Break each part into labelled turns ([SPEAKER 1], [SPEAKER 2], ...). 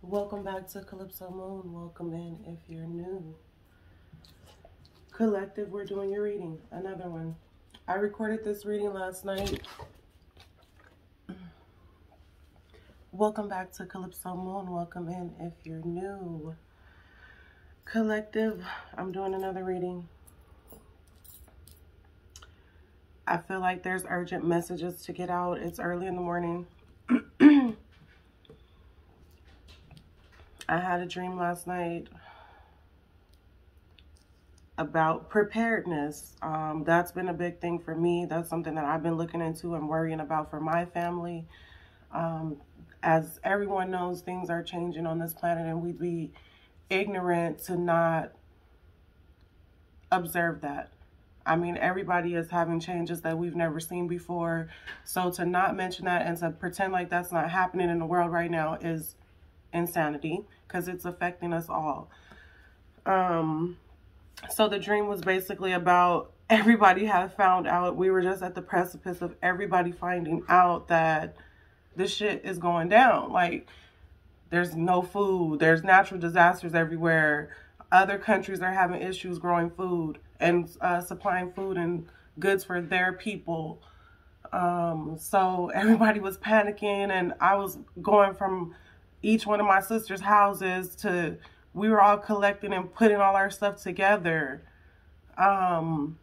[SPEAKER 1] Welcome back to Calypso Moon. Welcome in if you're new. Collective, we're doing your reading. Another one. I recorded this reading last night. Welcome back to Calypso Moon. Welcome in if you're new. Collective, I'm doing another reading. I feel like there's urgent messages to get out. It's early in the morning. I had a dream last night about preparedness. That's been a big thing for me. That's something that I've been looking into and worrying about for my family. As everyone knows, things are changing on this planet, and we'd be ignorant to not observe that. I mean, everybody is having changes that we've never seen before. So to not mention that and to pretend like that's not happening in the world right now is insanity, because it's affecting us all. So the dream was basically about everybody had found out. We were just at the precipice of everybody finding out that this shit is going down. Like, there's no food. There's natural disasters everywhere. Other countries are having issues growing food and supplying food and goods for their people. So everybody was panicking, and I was going from each one of my sister's houses to, we were all collecting and putting all our stuff together. You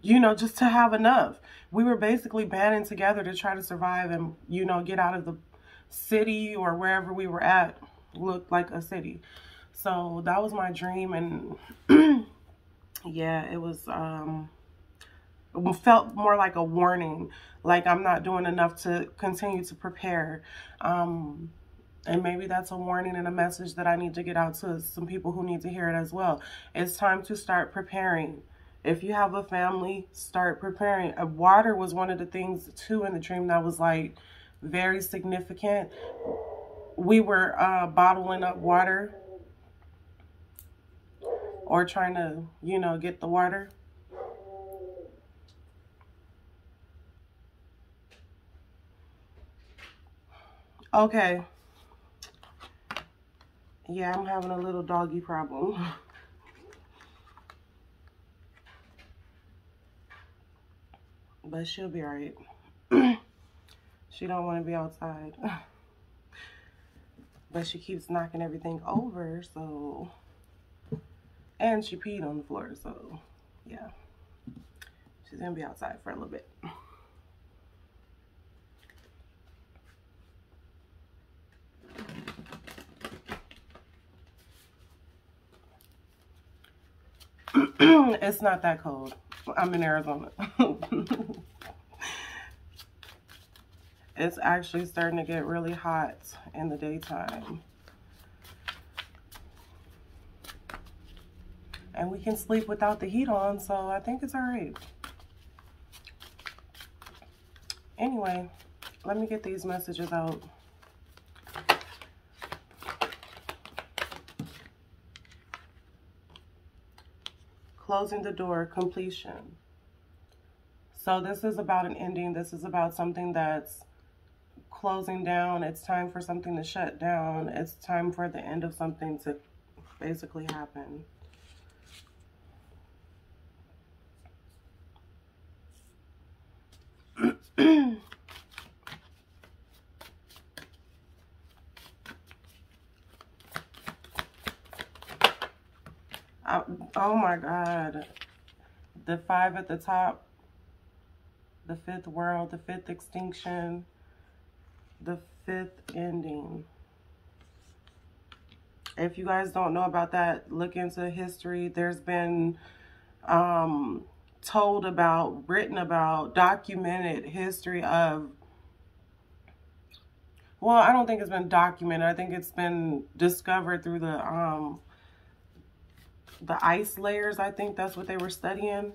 [SPEAKER 1] know, just to have enough. We were basically banding together to try to survive and, you know, get out of the city or wherever we were at. Looked like a city. So that was my dream, and yeah, it was, it felt more like a warning, like I'm not doing enough to continue to prepare. And maybe that's a warning and a message that I need to get out to some people who need to hear it as well. It's time to start preparing. If you have a family, start preparing. Water was one of the things too in the dream that was like very significant. We were bottling up water, or trying to, you know, get the water. Okay. Yeah, I'm having a little doggy problem. But she'll be all right. She don't want to be outside. But she keeps knocking everything over, so... And she peed on the floor, so... Yeah. She's gonna be outside for a little bit. It's not that cold. I'm in Arizona. It's actually starting to get really hot in the daytime. And we can sleep without the heat on, so I think it's all right. Anyway, let me get these messages out. Closing the door, completion. So this is about an ending. This is about something that's closing down. It's time for something to shut down. It's time for the end of something to basically happen. Oh my God. The 5 at the top. The 5th world. The 5th extinction. The 5th ending. If you guys don't know about that, look into history. There's been told about, written about, documented history of, well, I don't think it's been documented. I think it's been discovered through the ice layers. I think that's what they were studying.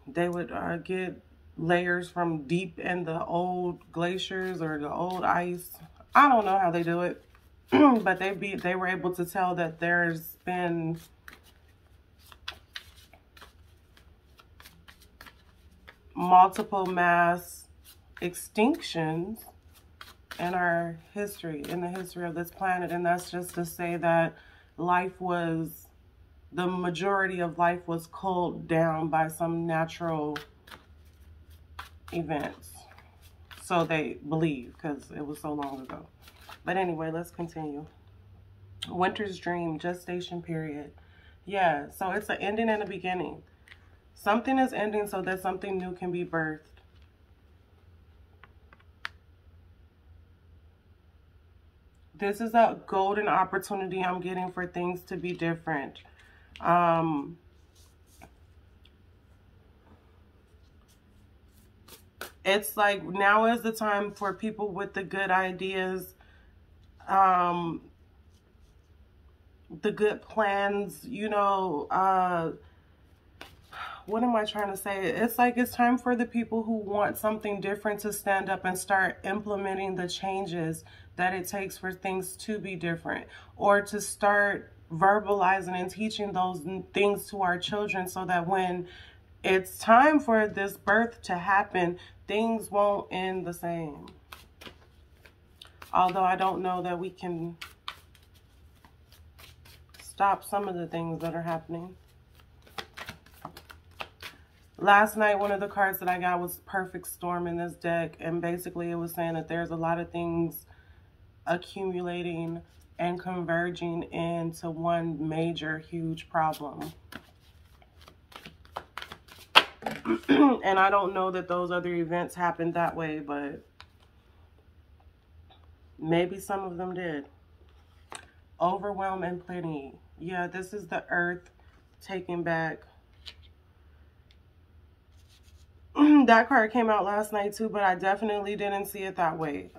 [SPEAKER 1] They would get layers from deep in the old glaciers or the old ice. I don't know how they do it, but they were able to tell that there's been multiple mass extinctions in our history, in the history of this planet. And that's just to say that life was, the majority of life was cooled down by some natural events. So they believe, because it was so long ago. But anyway, let's continue. Winter's dream, gestation period. Yeah, so it's an ending and a beginning. Something is ending so that something new can be birthed. This is a golden opportunity I'm getting for things to be different. It's like now is the time for people with the good ideas, the good plans, you know, what am I trying to say? It's like it's time for the people who want something different to stand up and start implementing the changes that it takes for things to be different, or to start verbalizing and teaching those things to our children so that when it's time for this birth to happen, things won't end the same. Although I don't know that we can stop some of the things that are happening. Last night, one of the cards that I got was Perfect Storm in this deck. And basically it was saying that there's a lot of things accumulating and converging into one major, huge problem. And I don't know that those other events happened that way, but maybe some of them did. Overwhelm and plenty. Yeah, this is the earth taking back. That card came out last night too, but I definitely didn't see it that way.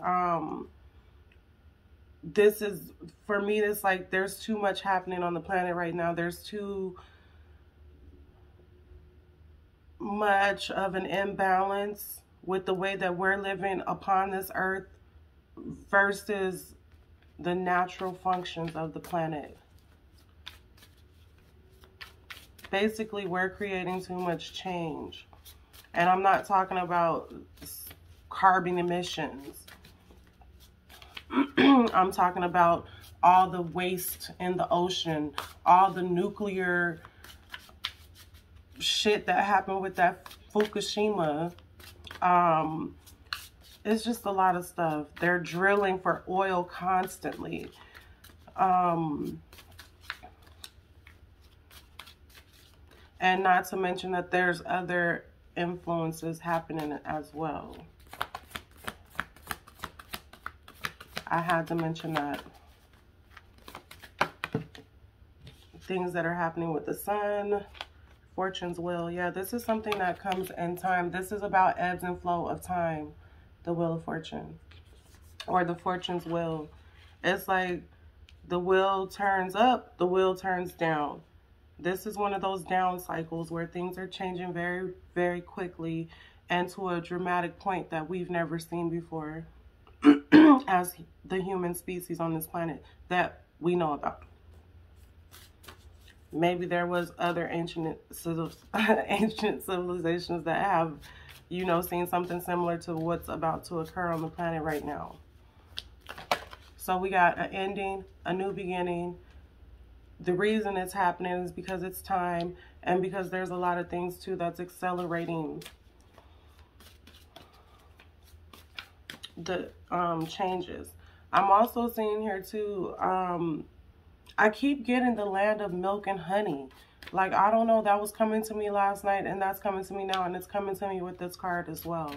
[SPEAKER 1] This is, for me, it's like there's too much happening on the planet right now. There's too much of an imbalance with the way that we're living upon this earth versus the natural functions of the planet. Basically, we're creating too much change. And I'm not talking about carbon emissions. I'm talking about all the waste in the ocean, all the nuclear shit that happened with that Fukushima. It's just a lot of stuff. They're drilling for oil constantly. And not to mention that there's other influences happening as well. I had to mention that. Things that are happening with the sun, fortune's wheel. Yeah, this is something that comes in time. This is about ebbs and flow of time, the wheel of fortune, or the fortune's wheel. It's like the wheel turns up, the wheel turns down. This is one of those down cycles where things are changing very, very quickly and to a dramatic point that we've never seen before as the human species on this planet that we know about. Maybe there was other ancient civilizations that have, you know, seen something similar to what's about to occur on the planet right now. So we got an ending, a new beginning. The reason it's happening is because it's time, and because there's a lot of things too that's accelerating the changes. I'm also seeing here too, I keep getting the land of milk and honey. Like, I don't know, that was coming to me last night, and that's coming to me now, and it's coming to me with this card as well.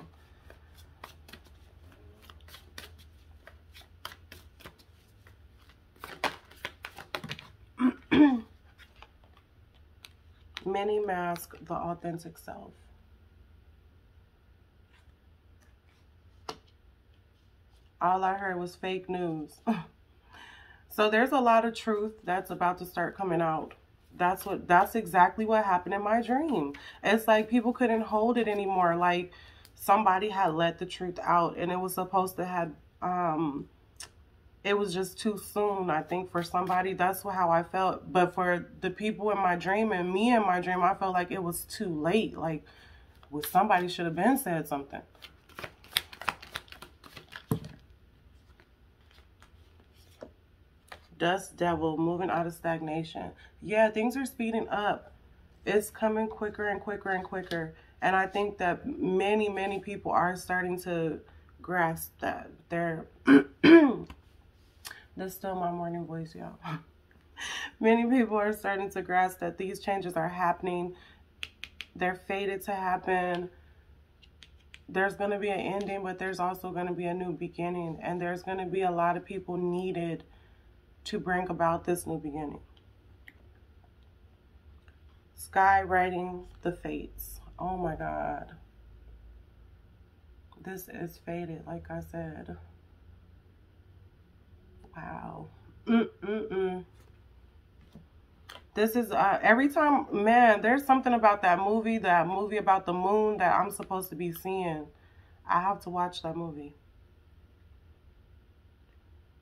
[SPEAKER 1] Many mask the authentic self. All I heard was fake news. So there's a lot of truth that's about to start coming out. That's exactly what happened in my dream. It's like people couldn't hold it anymore. Like somebody had let the truth out, and it was supposed to have, it was just too soon, I think, for somebody. That's how I felt. But for the people in my dream and me in my dream, I felt like it was too late. Like, well, somebody should have been said something. Dust Devil, moving out of stagnation. Yeah, things are speeding up. It's coming quicker and quicker and quicker. And I think that many, many people are starting to grasp that. They're... That's still my morning voice, y'all. Many people are starting to grasp that these changes are happening. They're fated to happen. There's going to be an ending, but there's also going to be a new beginning. And there's going to be a lot of people needed to bring about this new beginning. Sky writing the fates. Oh my God. This is fated, like I said. Wow. This is, every time, man, there's something about that movie about the moon that I'm supposed to be seeing. I have to watch that movie.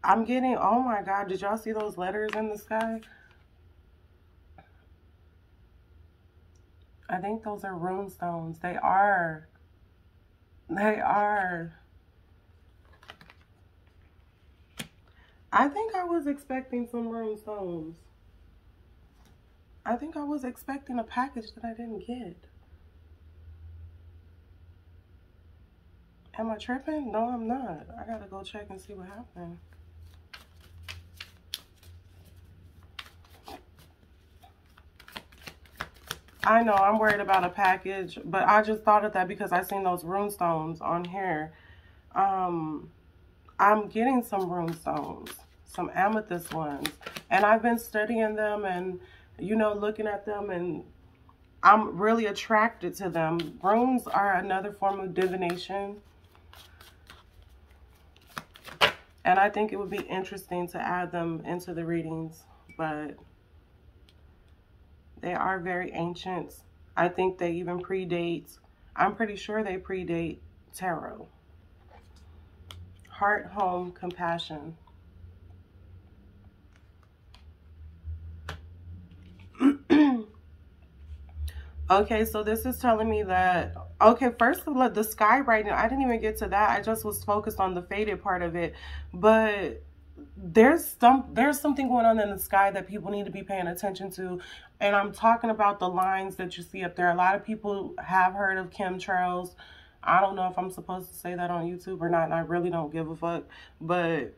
[SPEAKER 1] I'm getting, oh my God, did y'all see those letters in the sky? I think those are rune stones. They are. They are. I think I was expecting some rune stones. I think I was expecting a package that I didn't get. Am I tripping? No, I'm not. I gotta go check and see what happened. I know I'm worried about a package, but I just thought of that because I seen those rune stones on here. I'm getting some rune stones, some amethyst ones, and I've been studying them and, you know, looking at them, and I'm really attracted to them. Runes are another form of divination, and I think it would be interesting to add them into the readings, but they are very ancient. I think they even predate, I'm pretty sure they predate tarot. Heart, home, compassion. Okay, so this is telling me that, okay, first of all, the sky writing, I didn't even get to that. I just was focused on the faded part of it. But there's something going on in the sky that people need to be paying attention to. And I'm talking about the lines that you see up there. A lot of people have heard of chemtrails. I don't know if I'm supposed to say that on YouTube or not, and I really don't give a fuck. But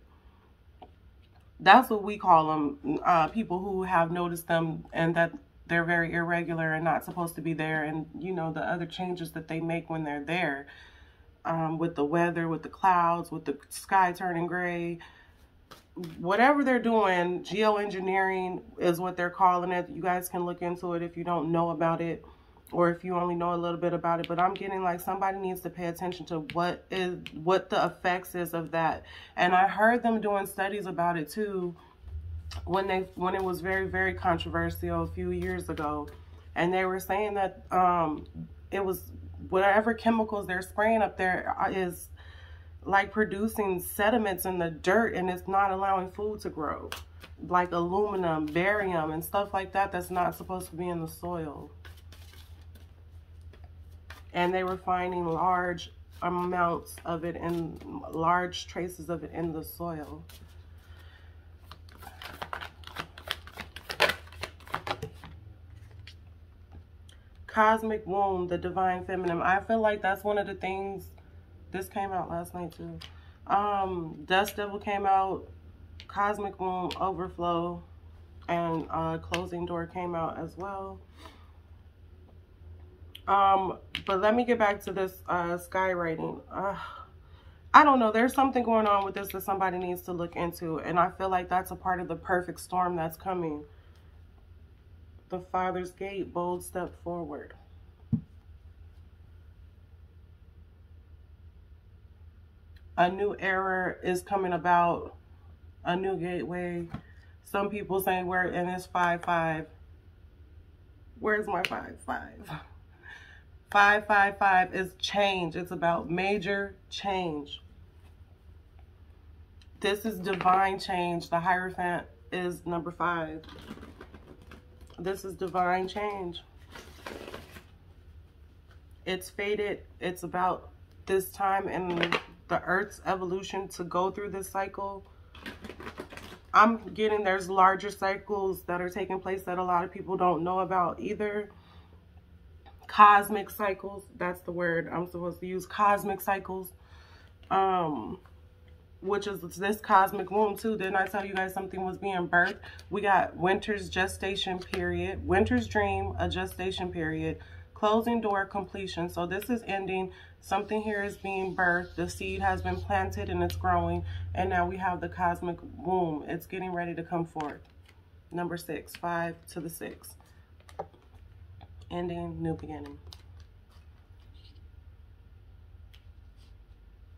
[SPEAKER 1] that's what we call them, people who have noticed them and that they're very irregular and not supposed to be there. And, you know, the other changes that they make when they're there, with the weather, with the clouds, with the sky turning gray. Whatever they're doing, geoengineering is what they're calling it. You guys can look into it if you don't know about it, or if you only know a little bit about it. But I'm getting like somebody needs to pay attention to what the effects is of that. And I heard them doing studies about it too when it was very, very controversial a few years ago. And they were saying that it was whatever chemicals they're spraying up there is like producing sediments in the dirt, and it's not allowing food to grow, like aluminum, barium, and stuff like that that's not supposed to be in the soil. And they were finding large amounts of it and large traces of it in the soil. Cosmic womb, the divine feminine. I feel like that's one of the things. This came out last night too. Dust Devil came out, Cosmic Womb, Overflow, and Closing Door came out as well. But let me get back to this sky writing. I don't know. There's something going on with this that somebody needs to look into, and I feel like that's a part of the perfect storm that's coming. The Father's Gate, bold step forward. A new era is coming about, a new gateway. Some people saying we're in this 5-5. Where's my 5-5? 5-5-5 is change. It's about major change. This is divine change. The Hierophant is number 5. This is divine change. It's fated. It's about this time in the Earth's evolution to go through this cycle. I'm getting there's larger cycles that are taking place that a lot of people don't know about either. Cosmic cycles, that's the word I'm supposed to use. Cosmic cycles, which is this cosmic womb too. Didn't I tell you guys something was being birthed? We got winter's gestation period, winter's dream, a gestation period, closing door, completion. So this is ending. Something here is being birthed. The seed has been planted and it's growing. And now we have the cosmic womb. It's getting ready to come forth. Number 6, 5 to the 6. Ending, new beginning.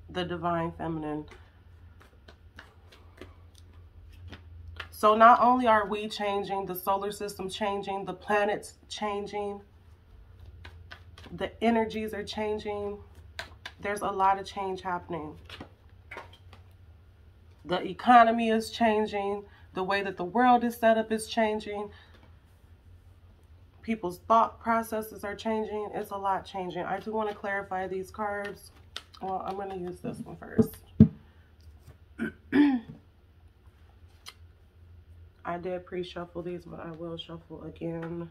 [SPEAKER 1] The divine feminine. So not only are we changing, the solar system changing, the planets changing, the energies are changing. There's a lot of change happening. The economy is changing. The way that the world is set up is changing. People's thought processes are changing. It's a lot changing. I do want to clarify these cards. Well, I'm going to use this one first. I did pre-shuffle these, but I will shuffle again.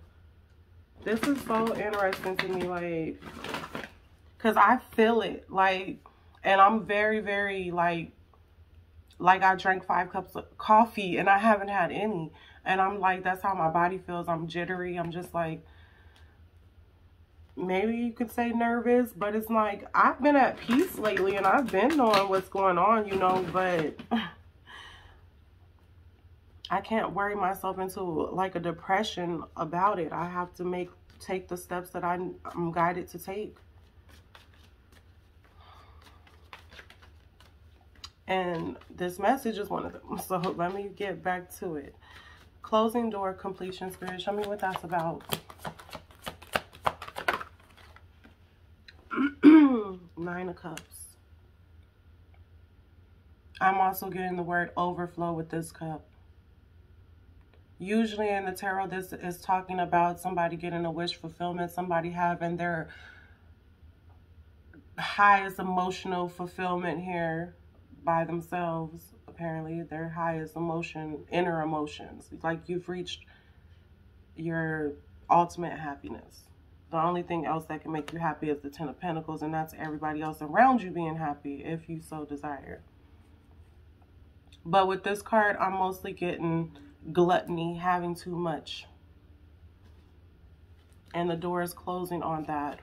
[SPEAKER 1] This is so interesting to me, like, because I feel it, like, and I'm very, very, like I drank 5 cups of coffee and I haven't had any. And I'm like, that's how my body feels. I'm jittery. I'm just like, maybe you could say nervous, but it's like, I've been at peace lately and I've been knowing what's going on, you know, but I can't worry myself into like a depression about it. I have to take the steps that I'm guided to take. And this message is one of them. So let me get back to it. Closing door, completion, spirit. Show me what that's about. 9 of Cups. I'm also getting the word overflow with this cup. Usually in the tarot, this is talking about somebody getting a wish fulfillment, somebody having their highest emotional fulfillment here by themselves. Apparently, their highest emotion, inner emotions. Like you've reached your ultimate happiness. The only thing else that can make you happy is the 10 of Pentacles, and that's everybody else around you being happy if you so desire. But with this card, I'm mostly getting gluttony, having too much. And the door is closing on that.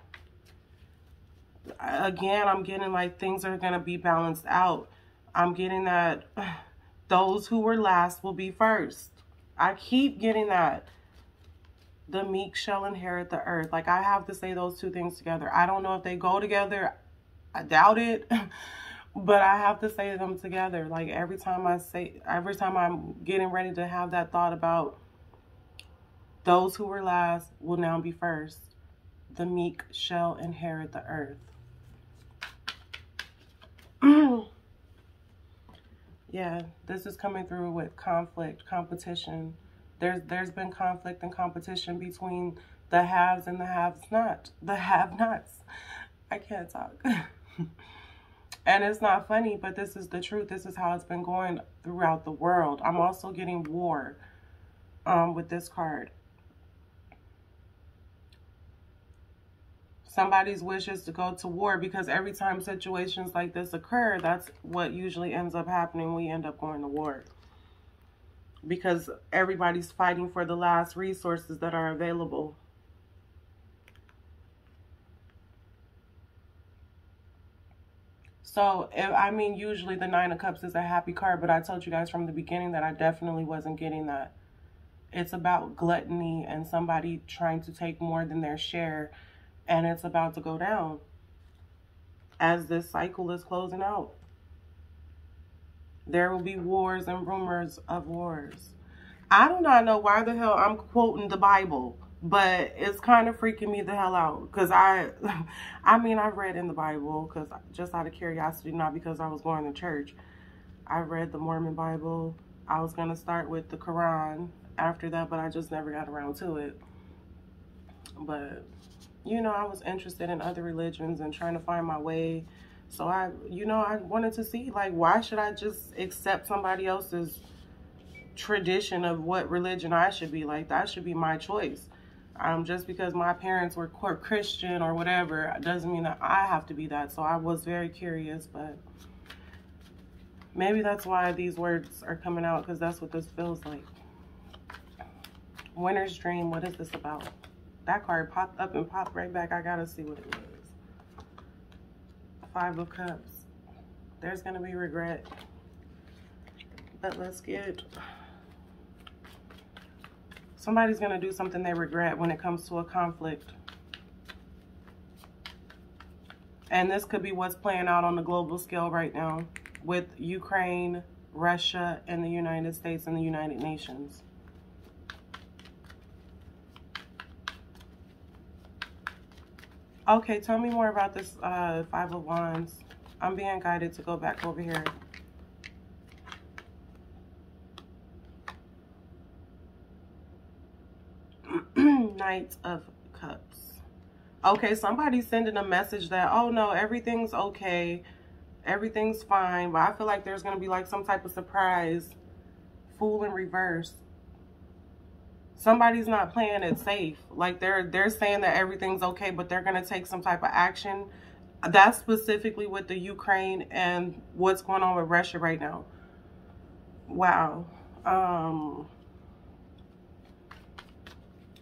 [SPEAKER 1] Again, I'm getting like things are going to be balanced out. I'm getting that those who were last will be first. I keep getting that. The meek shall inherit the earth. Like, I have to say those two things together. I don't know if they go together. I doubt it. But I have to say them together. Like, every time I'm getting ready to have that thought about those who were last will now be first. The meek shall inherit the earth. Yeah, this is coming through with conflict, competition. There's been conflict and competition between the haves and the have-nots. The have-nots. I can't talk. And it's not funny, but this is the truth. This is how it's been going throughout the world. I'm also getting war with this card. Somebody's wish is to go to war, because every time situations like this occur, that's what usually ends up happening. We end up going to war. Because everybody's fighting for the last resources that are available. So, I mean, usually the 9 of Cups is a happy card, but I told you guys from the beginning that I definitely wasn't getting that. It's about gluttony and somebody trying to take more than their share, and it's about to go down as this cycle is closing out. There will be wars and rumors of wars. I do not know why the hell I'm quoting the Bible, but it's kind of freaking me the hell out. Because I mean, I've read in the Bible, because just out of curiosity, not because I was going to church. I read the Mormon Bible. I was going to start with the Quran after that, but I just never got around to it. But, you know, I was interested in other religions and trying to find my way. So I wanted to see, like, why should I just accept somebody else's tradition of what religion I should be. Like, that should be my choice. Just because my parents were Christian or whatever doesn't mean that I have to be that. So I was very curious, but maybe that's why these words are coming out, because that's what this feels like. Winter's Dream. What is this about? That card popped up and popped right back. I gotta see what it was. Five of Cups. There's gonna be regret. But let's get... Somebody's gonna do something they regret when it comes to a conflict. And this could be what's playing out on the global scale right now with Ukraine, Russia, and the United States and the United Nations. Okay, tell me more about this Five of Wands. I'm being guided to go back over here. Knight of Cups. Okay, somebody's sending a message that, oh no, everything's okay, everything's fine, but I feel like there's going to be like some type of surprise. Fool in reverse. Somebody's not playing it safe. Like they're saying that everything's okay, but they're going to take some type of action. That's specifically with the Ukraine and what's going on with Russia right now. Wow.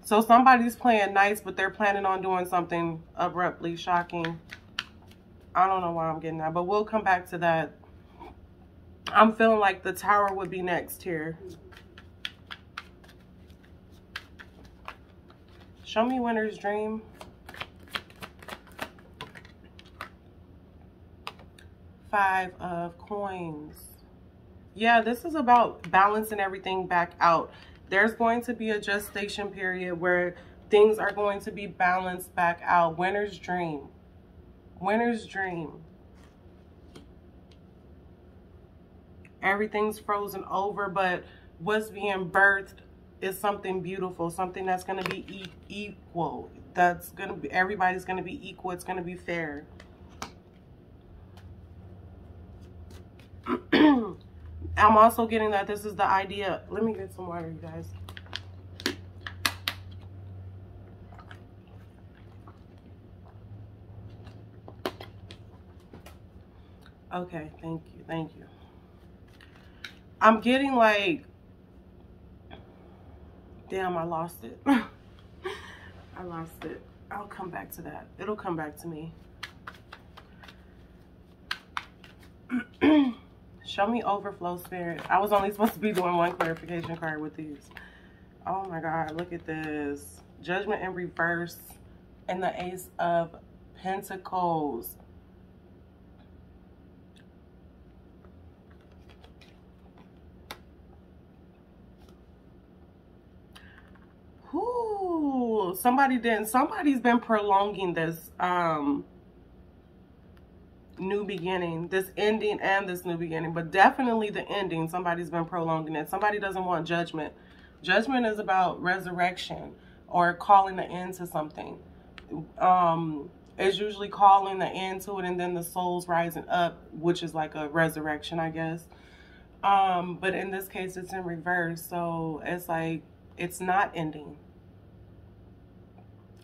[SPEAKER 1] So somebody's playing nice, but they're planning on doing something abruptly shocking. I don't know why I'm getting that, but we'll come back to that. I'm feeling like the Tower would be next here. Show me Winter's Dream. Five of Coins. Yeah, this is about balancing everything back out. There's going to be a gestation period where things are going to be balanced back out. Winter's Dream. Winter's Dream. Everything's frozen over, but what's being birthed is something beautiful, something that's going to be equal. That's going to be, everybody's going to be equal. It's going to be fair. I'm also getting that this is the idea. Let me get some water, you guys. Okay, thank you, thank you. I'm getting like, damn, I lost it. I lost it. I'll come back to that. It'll come back to me. Show me Overflow, Spirit. I was only supposed to be doing one clarification card with these. Oh my God, look at this. Judgment in reverse and the Ace of Pentacles. Ooh, somebody's been prolonging this new beginning, this ending and this new beginning, but definitely the ending. Somebody's been prolonging it. Somebody doesn't want judgment. Judgment is about resurrection or calling the end to something. It's usually calling the end to it and then the soul's rising up, which is like a resurrection, I guess. But in this case, it's in reverse. So it's like, it's not ending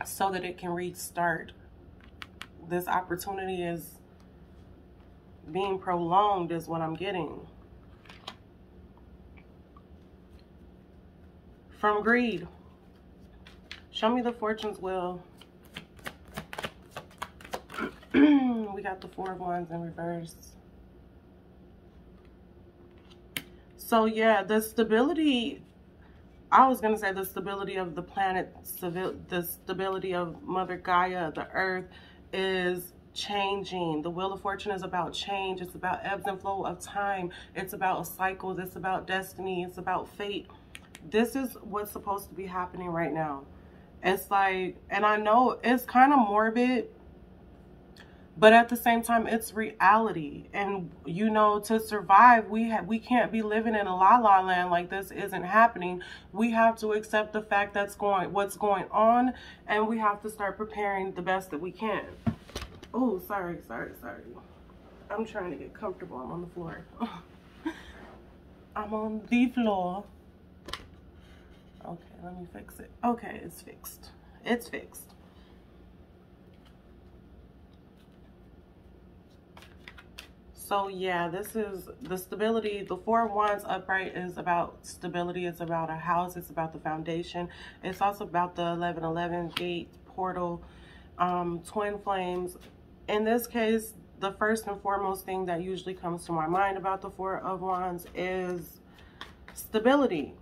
[SPEAKER 1] so that it can restart. This opportunity is being prolonged is what I'm getting. From greed. Show me the Fortune's Wheel. We got the Four of Wands in reverse. So yeah, the stability, I was going to say the stability of the planet, the stability of Mother Gaia, the earth, is changing. The Wheel of Fortune is about change. It's about ebbs and flow of time. It's about cycles. It's about destiny. It's about fate. This is what's supposed to be happening right now. It's like, and I know it's kind of morbid, but at the same time, it's reality. And, you know, to survive, we can't be living in a la-la land like this isn't happening. We have to accept the fact that's what's going on, and we have to start preparing the best that we can. Oh, sorry. I'm trying to get comfortable. I'm on the floor. I'm on the floor. Okay, let me fix it. Okay, it's fixed. It's fixed. So yeah, this is the stability. The Four of Wands upright is about stability. It's about a house. It's about the foundation. It's also about the 1111 gate portal, twin flames. In this case, the first and foremost thing that usually comes to my mind about the Four of Wands is stability.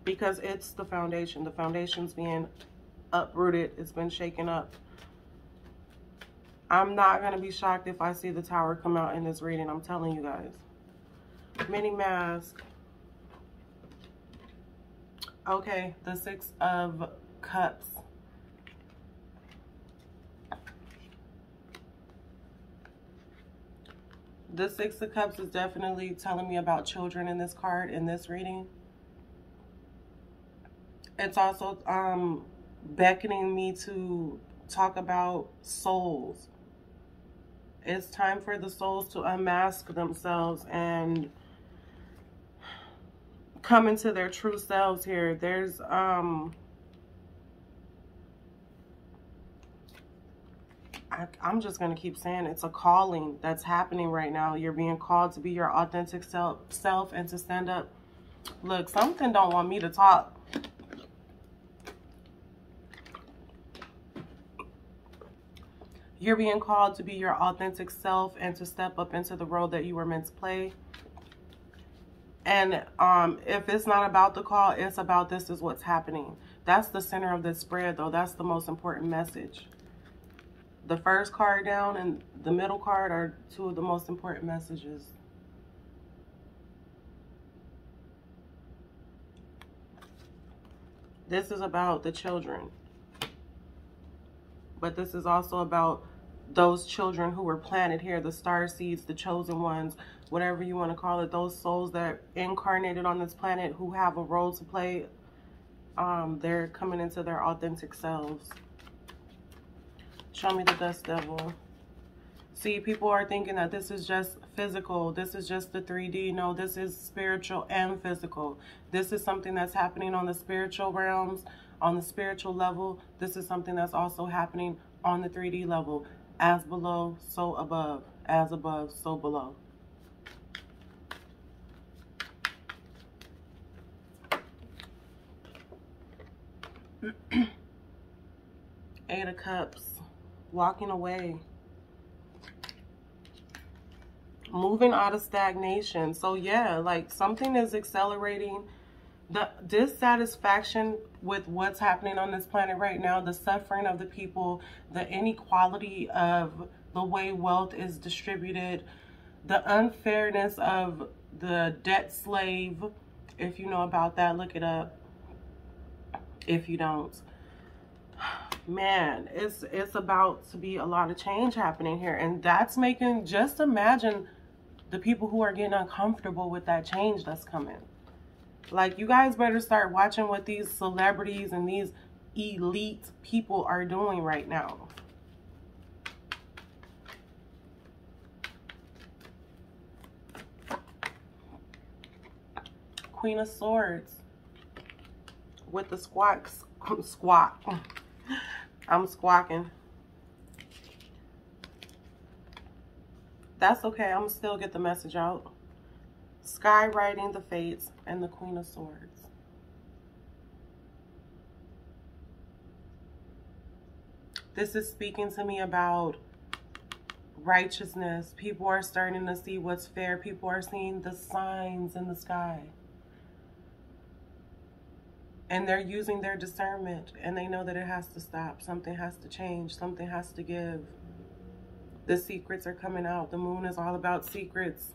[SPEAKER 1] Because it's the foundation. The foundation's being uprooted. It's been shaken up. I'm not going to be shocked if I see the Tower come out in this reading. I'm telling you guys. Mini mask. Okay, the Six of Cups. The Six of Cups is definitely telling me about children in this card, in this reading. It's also beckoning me to talk about souls. It's time for the souls to unmask themselves and come into their true selves here. There's I'm just going to keep saying it's a calling that's happening right now. You're being called to be your authentic self and to stand up. Look, something don't want me to talk. You're being called to be your authentic self and to step up into the role that you were meant to play. And if it's not about the call, it's about this is what's happening. That's the center of this spread, though. That's the most important message. The first card down and the middle card are two of the most important messages. This is about the children. But this is also about those children who were planted here, the star seeds, the chosen ones, whatever you want to call it, those souls that incarnated on this planet who have a role to play. They're coming into their authentic selves. Show me the Dust Devil. See, people are thinking that this is just physical. This is just the 3D. No, this is spiritual and physical. This is something that's happening on the spiritual realms, on the spiritual level. This is something that's also happening on the 3D level. As below, so above. As above, so below. Eight of Cups. Walking away. Moving out of stagnation. So yeah, like something is accelerating. The dissatisfaction with what's happening on this planet right now, the suffering of the people, the inequality of the way wealth is distributed, the unfairness of the debt slave. If you know about that, look it up. If you don't, man, it's about to be a lot of change happening here. And that's making, just imagine the people who are getting uncomfortable with that change that's coming. Like, you guys better start watching what these celebrities and these elite people are doing right now. Queen of Swords with the squat. I'm squawking. That's okay. I'm still get the message out. Skywriting the Fates and the Queen of Swords. This is speaking to me about righteousness. People are starting to see what's fair. People are seeing the signs in the sky. And they're using their discernment, and they know that it has to stop. Something has to change. Something has to give. The secrets are coming out. The moon is all about secrets.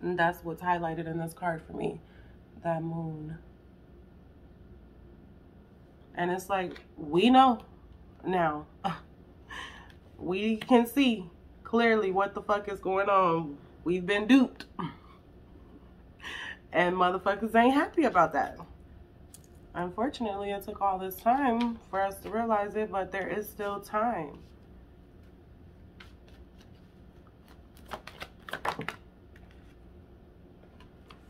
[SPEAKER 1] And that's what's highlighted in this card for me. That moon. And it's like, we know now. We can see clearly what the fuck is going on. We've been duped. And motherfuckers ain't happy about that. Unfortunately, it took all this time for us to realize it, but there is still time.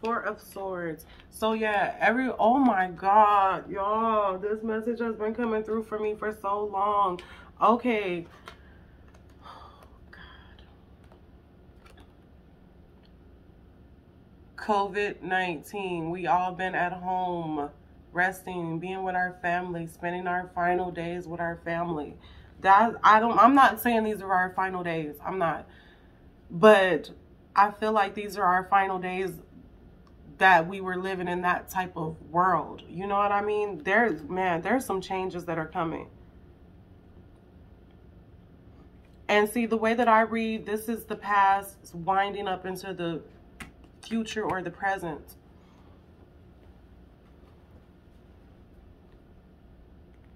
[SPEAKER 1] Four of Swords. So yeah, oh my God, y'all, this message has been coming through for me for so long. Okay. Oh, God. COVID-19. We all been at home, resting, being with our family, spending our final days with our family. I'm not saying these are our final days. I'm not. But I feel like these are our final days that we were living in that type of world. You know what I mean? There's some changes that are coming. And see, the way that I read, this is the past winding up into the future or the present.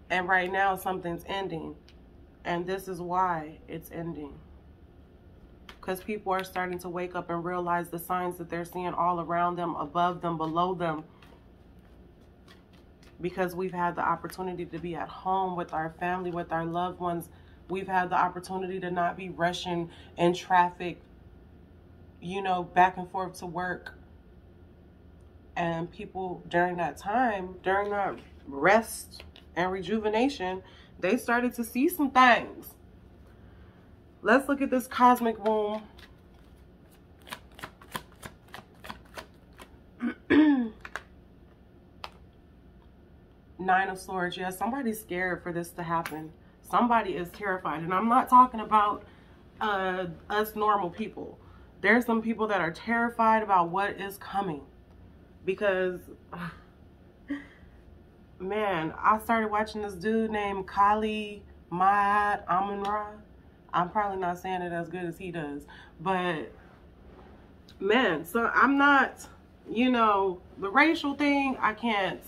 [SPEAKER 1] And right now something's ending. And this is why it's ending. Because people are starting to wake up and realize the signs that they're seeing all around them, above them, below them. Because we've had the opportunity to be at home with our family, with our loved ones. We've had the opportunity to not be rushing in traffic, you know, back and forth to work. And people during that time, during that rest and rejuvenation, they started to see some things. Let's look at this cosmic womb. Nine of Swords. Yeah, somebody's scared for this to happen. Somebody is terrified. And I'm not talking about us normal people. There's some people that are terrified about what is coming. Because, man, I started watching this dude named Kali Mad Amun-Ra. I'm probably not saying it as good as he does. But, man, so I'm not, you know, the racial thing, I can't,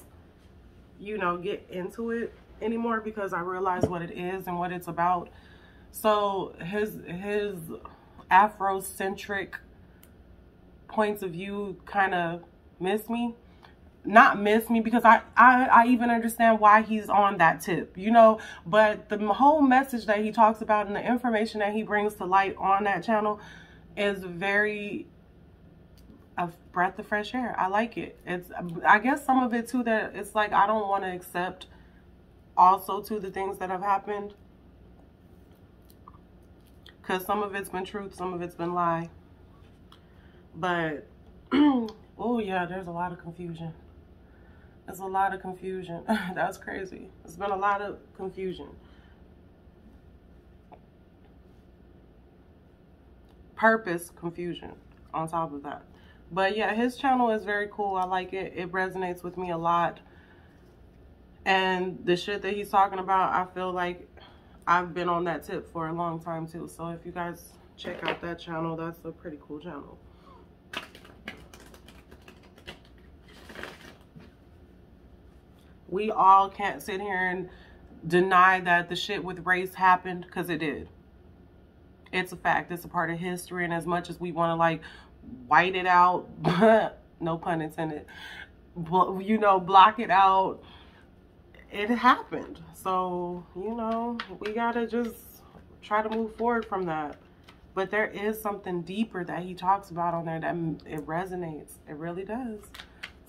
[SPEAKER 1] you know, get into it anymore because I realize what it is and what it's about. So his Afrocentric points of view kind of miss me. Not miss me because I even understand why he's on that tip, you know, but the whole message that he talks about and the information that he brings to light on that channel is very a breath of fresh air. I like it. It's, I guess some of it too, that it's like I don't want to accept also to the things that have happened, because some of it's been truth, some of it's been lie. But oh yeah, there's a lot of confusion. There's a lot of confusion. That's crazy. There's been a lot of confusion. Purpose confusion on top of that. But yeah, his channel is very cool. I like it. It resonates with me a lot. And the shit that he's talking about, I feel like I've been on that tip for a long time too. So if you guys check out that channel, that's a pretty cool channel. We all can't sit here and deny that the shit with race happened, because it did. It's a fact. It's a part of history. And as much as we want to like white it out, no pun intended, but, you know, block it out, it happened. So, you know, we got to just try to move forward from that. But there is something deeper that he talks about on there that it resonates. It really does.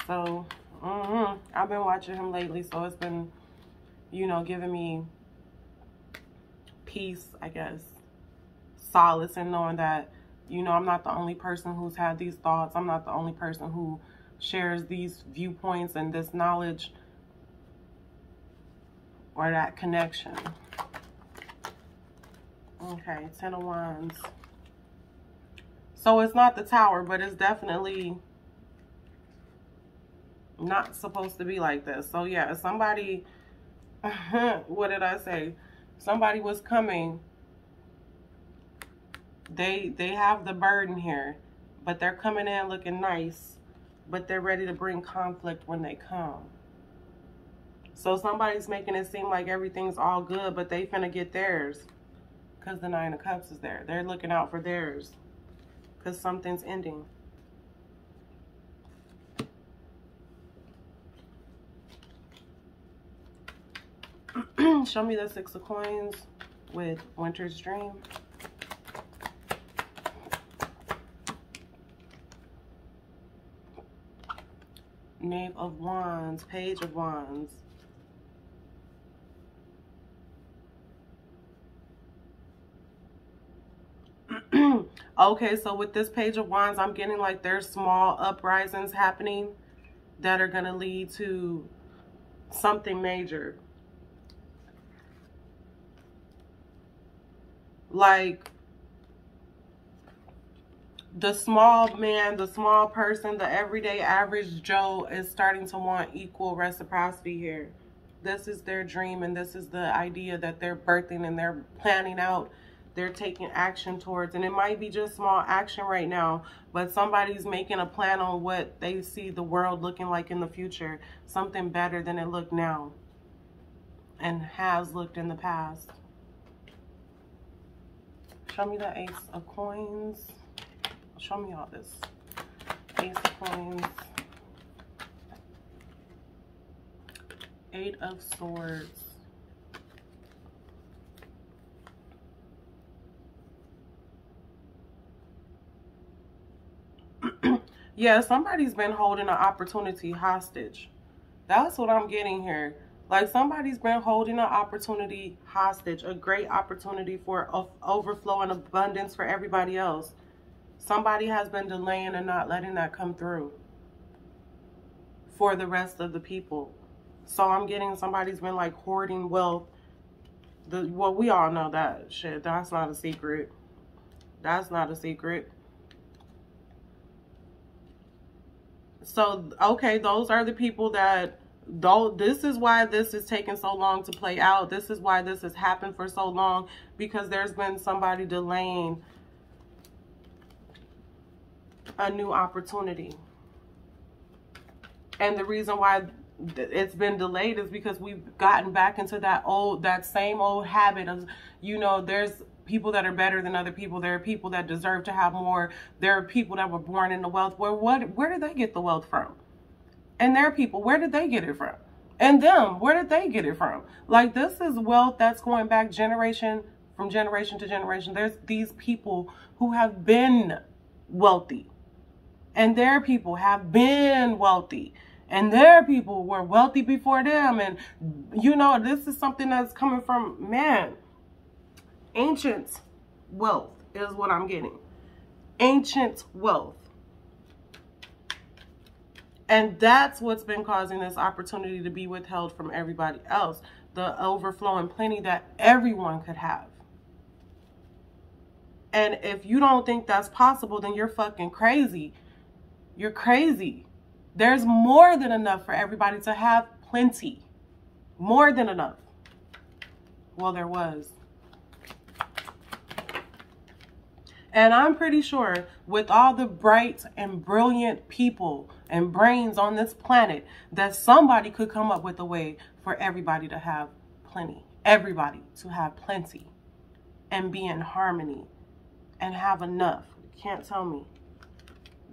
[SPEAKER 1] So I've been watching him lately, so it's been, you know, giving me peace, I guess, solace in knowing that, you know, I'm not the only person who's had these thoughts. I'm not the only person who shares these viewpoints and this knowledge or that connection. Okay, Ten of Wands. So it's not the Tower, but it's definitely not supposed to be like this. So yeah, somebody, what did I say? Somebody was coming. They have the burden here, but they're coming in looking nice, but they're ready to bring conflict when they come. So somebody's making it seem like everything's all good, but they finna get theirs because the Nine of Cups is there. They're looking out for theirs because something's ending. Show me the Six of Coins with Winter's Dream. Knave of Wands, Page of Wands. Okay, so with this Page of Wands, I'm getting like there's small uprisings happening that are going to lead to something major. Like the small man, the small person, the everyday average Joe is starting to want equal reciprocity here. This is their dream, and this is the idea that they're birthing and they're planning out. They're taking action towards, and it might be just small action right now, but somebody's making a plan on what they see the world looking like in the future. Something better than it looked now and has looked in the past. Show me the Ace of Coins. Show me all this. Ace of Coins. Eight of Swords. Yeah, somebody's been holding an opportunity hostage. That's what I'm getting here. Like somebody's been holding an opportunity hostage, a great opportunity for overflow and abundance for everybody else. Somebody has been delaying and not letting that come through for the rest of the people. So I'm getting somebody's been like hoarding wealth. Well, we all know that shit. That's not a secret. That's not a secret. So, okay, those are the people that, this is why this is taking so long to play out. This is why this has happened for so long, because there's been somebody delaying a new opportunity. And the reason why it's been delayed is because we've gotten back into that same old habit of, you know, there's people that are better than other people. There are people that deserve to have more. There are people that were born into wealth. Where did they get the wealth from? And there are people, where did they get it from? And them, where did they get it from? Like, this is wealth that's going back from generation to generation. There's these people who have been wealthy, and their people have been wealthy, and their people were wealthy before them. And, you know, this is something that's coming from, man, ancient wealth is what I'm getting. Ancient wealth. And that's what's been causing this opportunity to be withheld from everybody else. The overflow and plenty that everyone could have. And if you don't think that's possible, then you're fucking crazy. You're crazy. There's more than enough for everybody to have plenty. More than enough. Well, there was. And I'm pretty sure with all the bright and brilliant people and brains on this planet, that somebody could come up with a way for everybody to have plenty. Everybody to have plenty and be in harmony and have enough. You can't tell me.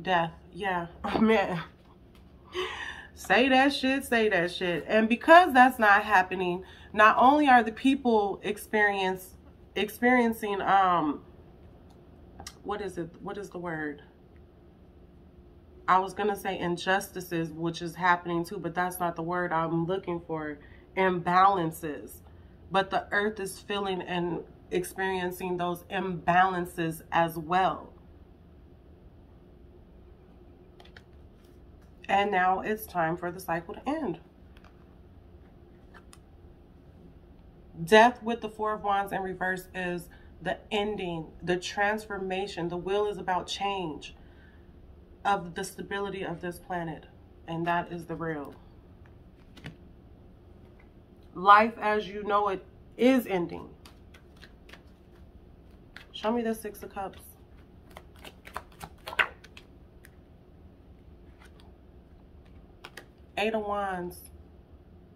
[SPEAKER 1] Death. Yeah. Oh, man. Say that shit. Say that shit. And because that's not happening, not only are the people experiencing what is it? What is the word? I was going to say injustices, which is happening too, but that's not the word I'm looking for. Imbalances. But the earth is feeling and experiencing those imbalances as well. And now it's time for the cycle to end. Death with the Four of Wands in reverse is the ending, the transformation. The wheel is about change of the stability of this planet. And that is the real. Life as you know it is ending. Show me the Six of Cups. Eight of Wands.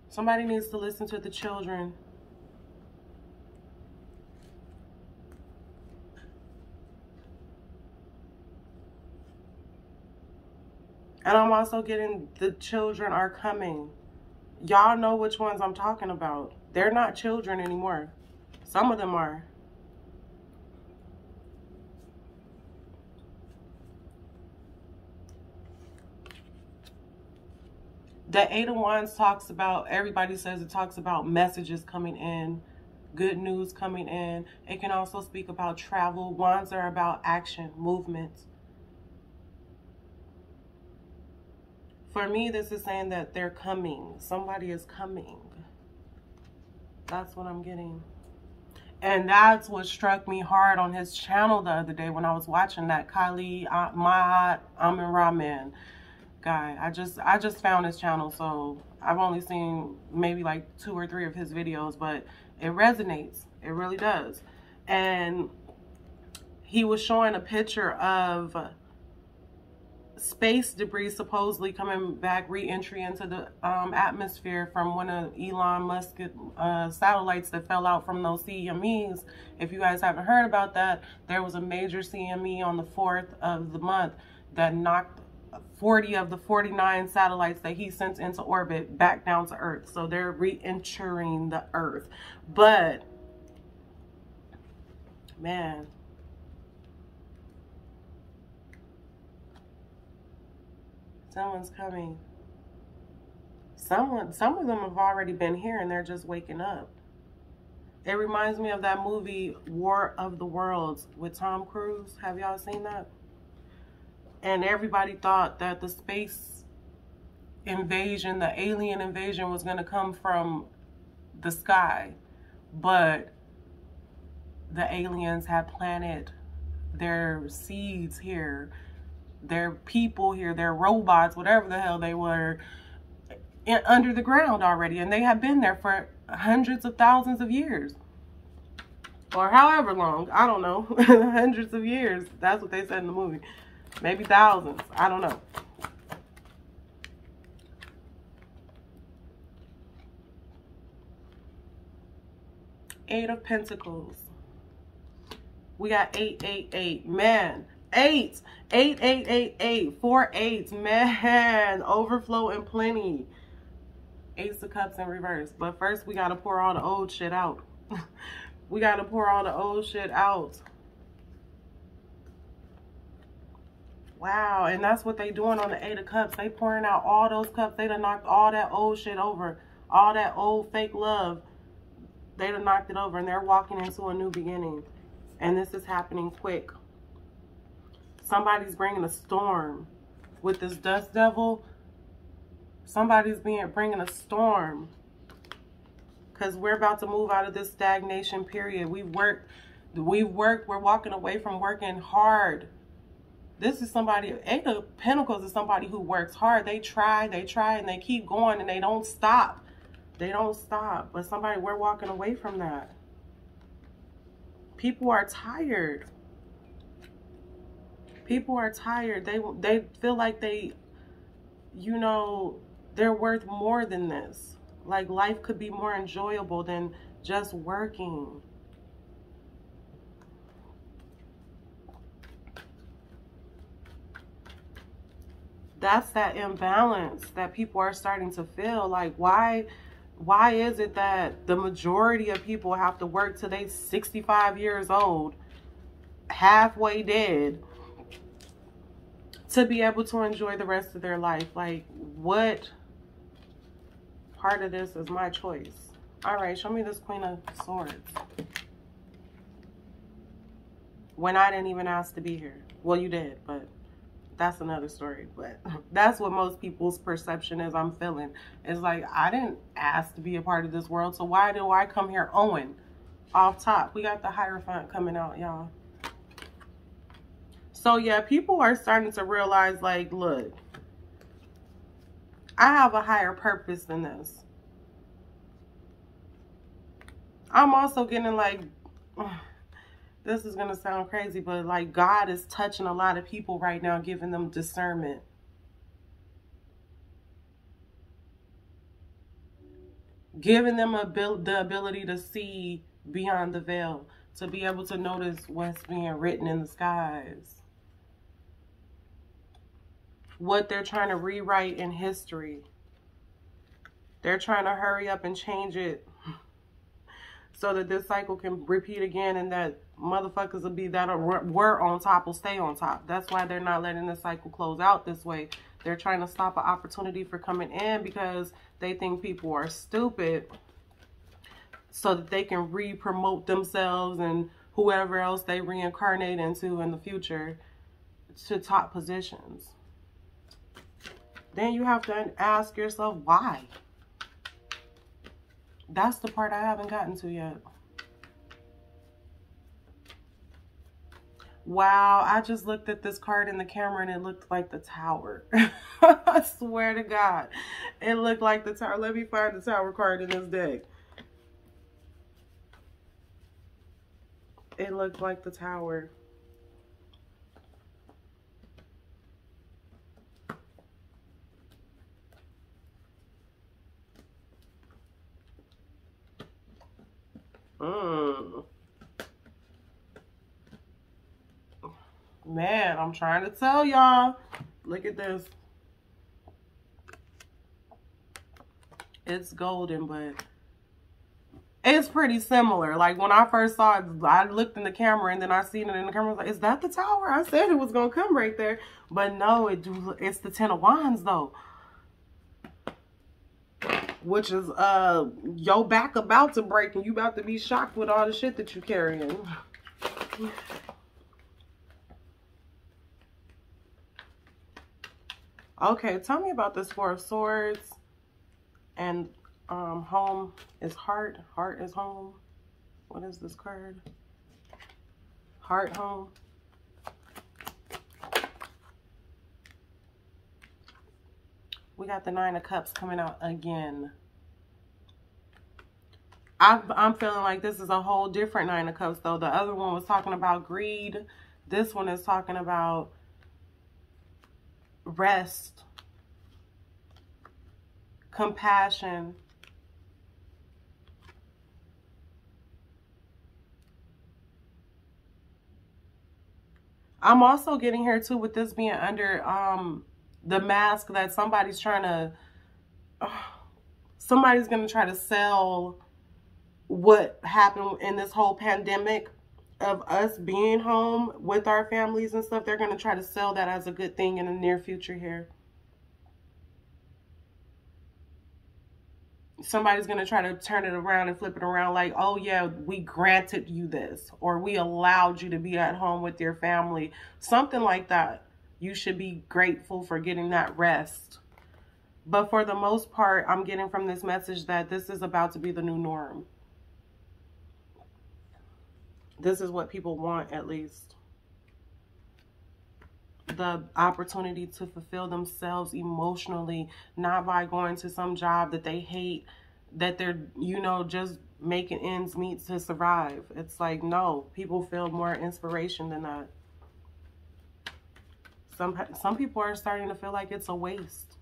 [SPEAKER 1] Somebody needs to listen to the children. And I'm also getting the children are coming. Y'all know which ones I'm talking about. They're not children anymore. Some of them are. The Eight of Wands talks about, everybody says it talks about messages coming in, good news coming in. It can also speak about travel. Wands are about action, movement. For me, this is saying that they're coming. Somebody is coming. That's what I'm getting. And that's what struck me hard on his channel the other day when I was watching that Kylie Mahat Amin Rahman guy. I just found his channel, so I've only seen maybe like 2 or 3 of his videos, but it resonates. It really does. And he was showing a picture of space debris supposedly coming back, re-entry into the atmosphere from one of Elon Musk's satellites that fell out from those CMEs. If you guys haven't heard about that, there was a major CME on the 4th of the month that knocked 40 of the 49 satellites that he sent into orbit back down to Earth. So they're re-entering the Earth. But, man, someone's coming. Some of them have already been here and they're just waking up. It reminds me of that movie War of the Worlds with Tom Cruise. Have y'all seen that? And everybody thought that the space invasion, the alien invasion, was going to come from the sky. But the aliens had planted their seeds here, their people here, their robots, whatever the hell they were, under the ground already. And they have been there for hundreds of thousands of years. Or however long. I don't know. Hundreds of years. That's what they said in the movie. Maybe thousands. I don't know. Eight of Pentacles. We got 888. Man. 8. 8. 4 8. Man. Overflow and plenty. Ace of Cups in reverse. But first we got to pour all the old shit out. We got to pour all the old shit out. Wow, and that's what they doing on the 8 of Cups. They pouring out all those cups. They done knocked all that old shit over. All that old fake love. They done knocked it over and they're walking into a new beginning. And this is happening quick. Somebody's bringing a storm. With this dust devil, somebody's bringing a storm. Because we're about to move out of this stagnation period. We've worked. We're walking away from working hard. This is somebody, 8 of Pentacles is somebody who works hard. They try, and they keep going, and they don't stop. They don't stop. But somebody, we're walking away from that. People are tired. People are tired. They feel like they, you know, they're worth more than this. Like life could be more enjoyable than just working. That's that imbalance that people are starting to feel. Like, why is it that the majority of people have to work till they 65 years old, halfway dead, to be able to enjoy the rest of their life? Like, what part of this is my choice? All right, show me this Queen of Swords. When I didn't even ask to be here. Well, you did, but that's another story. But that's what most people's perception is. I'm feeling. It's like, I didn't ask to be a part of this world, so why do I come here owing? Off top, we got the Hierophant coming out, y'all. So yeah, people are starting to realize, like, look, I have a higher purpose than this. I'm also getting like, this is going to sound crazy, but like God is touching a lot of people right now, giving them discernment. Giving them the ability to see beyond the veil, to be able to notice what's being written in the skies. What they're trying to rewrite in history. They're trying to hurry up and change it so that this cycle can repeat again, and that motherfuckers will be that were on top will stay on top. That's why they're not letting the cycle close out this way. They're trying to stop an opportunity for coming in because they think people are stupid, so that they can re-promote themselves and whoever else they reincarnate into in the future to top positions. Then you have to ask yourself why. That's the part I haven't gotten to yet. Wow, I just looked at this card in the camera and it looked like the Tower. I swear to God, it looked like the Tower. Let me find the Tower card in this deck. It looked like the Tower. Man, I'm trying to tell y'all. Look at this. It's golden, but it's pretty similar. Like when I first saw it, I looked in the camera and then I seen it in the camera. I was like, is that the Tower? I said it was going to come right there. But no, it's the Ten of Wands though. Which is your back about to break and you about to be shocked with all the shit that you carrying. Okay, tell me about this Four of Swords. And home is heart. Heart is home. What is this card? Heart, home. We got the Nine of Cups coming out again. I'm feeling like this is a whole different Nine of Cups though. The other one was talking about greed. This one is talking about rest, compassion. I'm also getting here too with this being under the mask that somebody's trying to, somebody's going to try to sell what happened in this whole pandemic of us being home with our families and stuff. They're going to try to sell that as a good thing in the near future here. Somebody's going to try to turn it around and flip it around like, oh yeah, we granted you this, or we allowed you to be at home with your family. Something like that. You should be grateful for getting that rest. But for the most part, I'm getting from this message that this is about to be the new norm. This is what people want, at least. The opportunity to fulfill themselves emotionally, not by going to some job that they hate, that they're, you know, just making ends meet to survive. It's like, no, people feel more inspiration than that. Some people are starting to feel like it's a waste.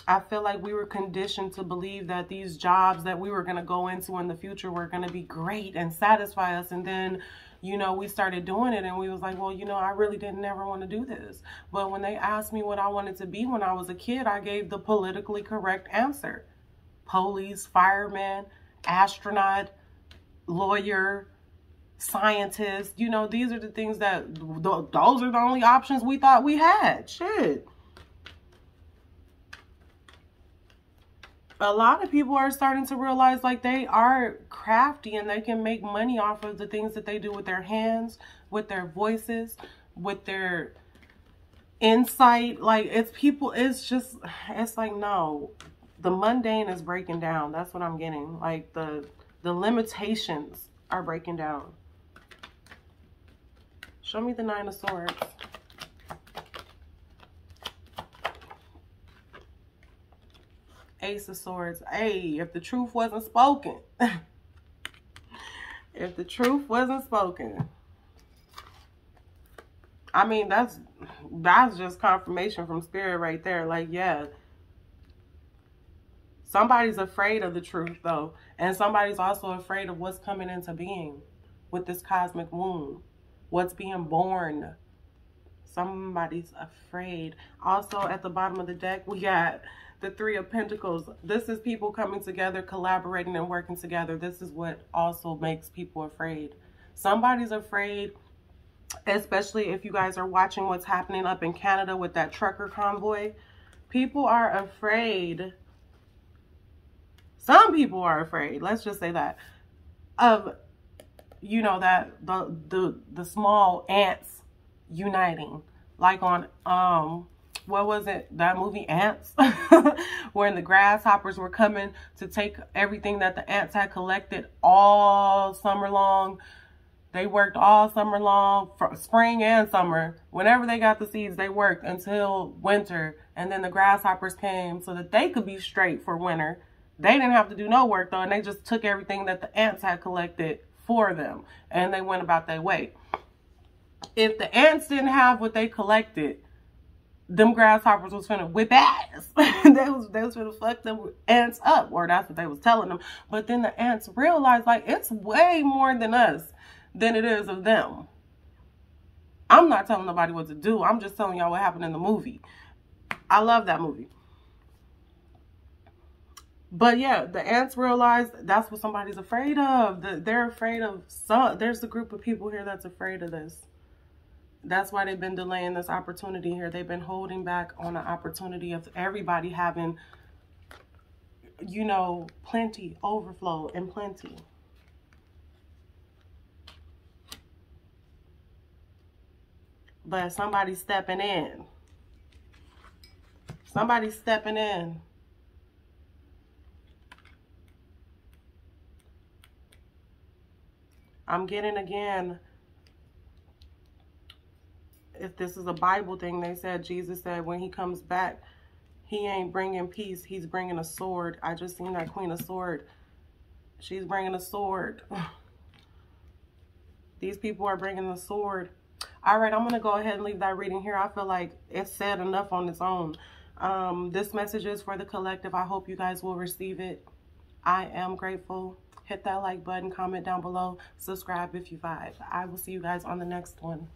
[SPEAKER 1] I feel like we were conditioned to believe that these jobs that we were going to go into in the future were going to be great and satisfy us. And then, you know, we started doing it and we was like, well, you know, I really didn't ever want to do this. But when they asked me what I wanted to be when I was a kid, I gave the politically correct answer. Police, fireman, astronaut, lawyer, scientist. You know, these are the things that, those are the only options we thought we had. Shit. A lot of people are starting to realize like they are crafty and they can make money off of the things that they do with their hands, with their voices, with their insight. Like it's people, it's just, it's like, no, the mundane is breaking down. That's what I'm getting. Like the limitations are breaking down. Show me the Nine of Swords. Ace of Swords. Hey, if the truth wasn't spoken. If the truth wasn't spoken. I mean, that's just confirmation from Spirit right there. Like, yeah. Somebody's afraid of the truth, though. And somebody's also afraid of what's coming into being with this cosmic wound. What's being born. Somebody's afraid. Also, at the bottom of the deck, we got the Three of Pentacles. This is people coming together, collaborating and working together. This is what also makes people afraid. Somebody's afraid, especially if you guys are watching what's happening up in Canada with that trucker convoy. People are afraid. Some people are afraid, let's just say that, of, you know, that the small ants uniting. Like on what was it, that movie Ants, where the grasshoppers were coming to take everything that the ants had collected all summer long. They worked all summer long, spring and summer. Whenever they got the seeds, they worked until winter. And then the grasshoppers came so that they could be straight for winter. They didn't have to do no work though, and they just took everything that the ants had collected for them, and they went about their way. If the ants didn't have what they collected, them grasshoppers was finna whip ass. they was finna fuck them ants up, or that's what they was telling them. But then the ants realized, like, it's way more than us than it is of them. I'm not telling nobody what to do. I'm just telling y'all what happened in the movie. I love that movie. But yeah, the ants realized that's what somebody's afraid of. They're afraid of there's a group of people here that's afraid of this. That's why they've been delaying this opportunity here. They've been holding back on the opportunity of everybody having, you know, plenty, overflow and plenty. But somebody's stepping in. Somebody's stepping in. I'm getting again, if this is a Bible thing, they said, Jesus said when he comes back, he ain't bringing peace, he's bringing a sword. I just seen that Queen of Swords. She's bringing a sword. These people are bringing the sword. All right, I'm going to go ahead and leave that reading here. I feel like it's said enough on its own. This message is for the collective. I hope you guys will receive it. I am grateful. Hit that like button, comment down below, subscribe if you vibe. I will see you guys on the next one.